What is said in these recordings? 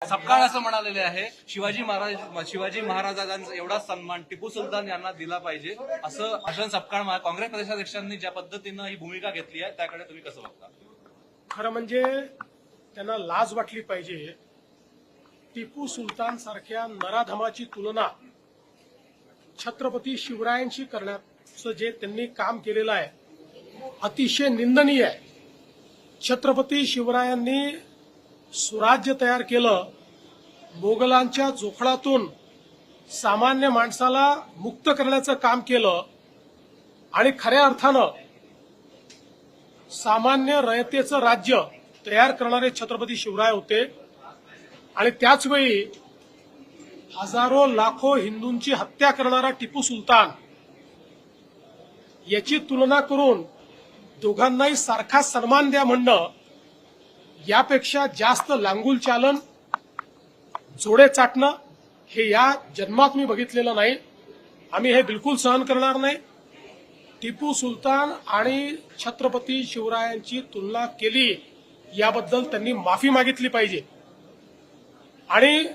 सपकाळ असं म्हणालेले आहे शिवाजी महाराजांचा एवढा सन्मान टिपू सुलतान यांना दिला पाहिजे असं भाषण सपकाळ काँग्रेस प्रदेशाध्यक्षांनी ज्या पद्धतीनं ही भूमिका घेतली आहे त्याकडे तुम्ही कसं बघता? खरं म्हणजे त्यांना लाज वाटली पाहिजे. टिपू सुलतान सारख्या नराधमाची तुलना छत्रपती शिवरायांशी करण्याचं जे त्यांनी काम केलेलं आहे अतिशय निंदनीय आहे. छत्रपती शिवरायांनी सुराज्य तयार केलं, मोगलांच्या जोखडातून सामान्य माणसाला मुक्त करण्याचं काम केलं आणि खऱ्या अर्थानं सामान्य रयतेचं राज्य तयार करणारे छत्रपती शिवराय होते. आणि त्याचवेळी हजारो लाखो हिंदूंची हत्या करणारा टिपू सुलतान याची तुलना करून दोघांनाही सारखा सन्मान द्या म्हणणं यापेक्षा जास्त लांगुल चालन, जोडे चाटणं हे या जन्मात मी बघितलेलं नाही. आम्ही हे बिलकुल सहन करणार नाही. टिपू सुलतान आणि छत्रपती शिवरायांची तुलना केली याबद्दल त्यांनी माफी मागितली पाहिजे. आणि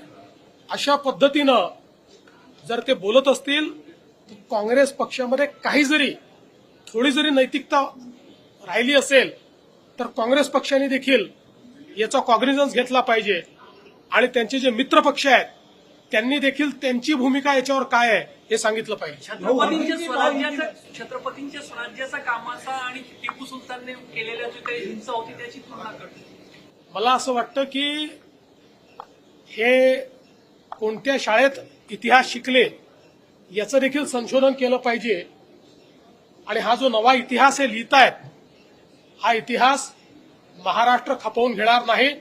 अशा पद्धतीनं जर ते बोलत असतील तर काँग्रेस पक्षामध्ये काही जरी थोडी जरी नैतिकता राहिली असेल तर काँग्रेस पक्षाने देखील याचा कॉग्निझन्स घेतला पाहिजे. आणि त्यांचे जे मित्र पक्ष आहेत त्यांनी देखील त्यांची भूमिका याच्यावर काय आहे हे सांगितलं पाहिजे. छत्रपतींच्या स्वराज्याचा कामाचा आणि टिपू सुलतानने केलेल्या जी काही हिंसा होती त्याची तुलना करते. मला असं वाटतं की हे कोणत्या शाळेत इतिहास शिकले याचं देखील संशोधन केलं पाहिजे. आणि हा जो नवा इतिहास हे लिहितायत हा इतिहास महाराष्ट्र खपवून घेणार नाही.